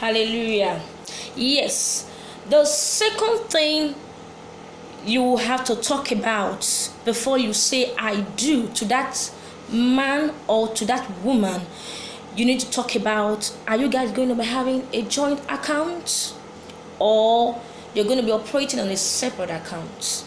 Hallelujah. Yes. The second thing you have to talk about before you say I do to that man or to that woman, you need to talk about, are you guys going to be having a joint account, or you're going to be operating on a separate account?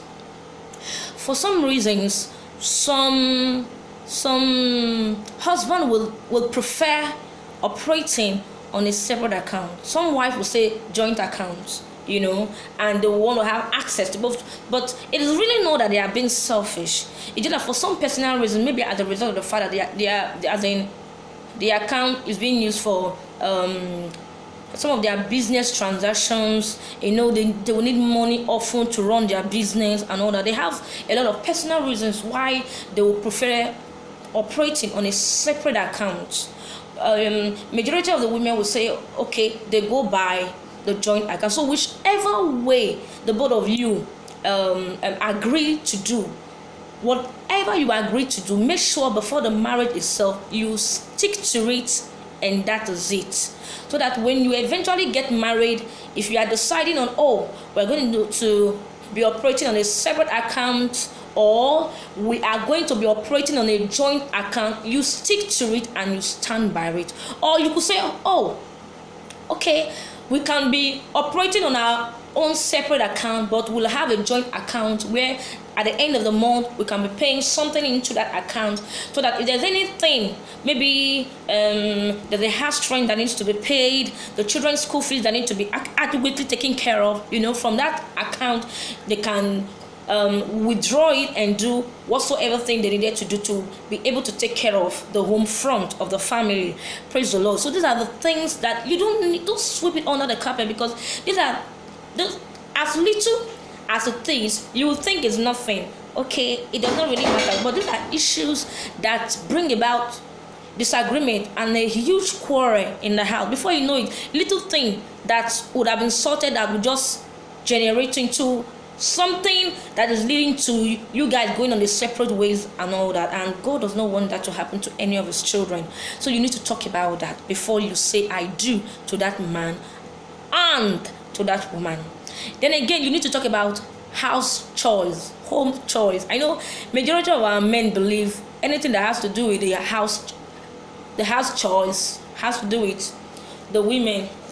For some reasons, some husband will prefer operating on a separate account. Some wife will say joint account, and they want to have access to both. But it is really not that they are being selfish. It's just that for some personal reason, maybe as a result of the fact that as in the account is being used for some of their business transactions. They will need money often to run their business and all that. They have a lot of personal reasons why they will prefer operating on a separate account. Majority of the women will say, okay, they go by the joint account. So whichever way the both of you agree to do, whatever you agree to do, make sure before the marriage itself you stick to it, and that is it. So that when you eventually get married, if you are deciding on, we're going to be operating on a separate account, or we are going to be operating on a joint account, you stick to it and you stand by it. Or you could say, okay, we can be operating on our own separate account, but we'll have a joint account where at the end of the month we can be paying something into that account, so that if there's anything, maybe there's a house rent that needs to be paid, the children's school fees that need to be adequately taken care of, from that account they can withdraw it and do whatsoever thing they needed to do to be able to take care of the home front of the family. Praise the Lord. So these are the things that you don't sweep it under the carpet, because these are as little as it is, you will think it's nothing. Okay, it does not really matter, but these are issues that bring about disagreement and a huge quarrel in the house. Before you know it, little thing that would have been sorted that would just generate into something that is leading to you guys going on the separate ways and all that. And God does not want that to happen to any of his children. So you need to talk about that before you say I do to that man and to that woman. Then again, you need to talk about house chores, home chores. I know majority of our men believe anything that has to do with the house chores has to do with the women.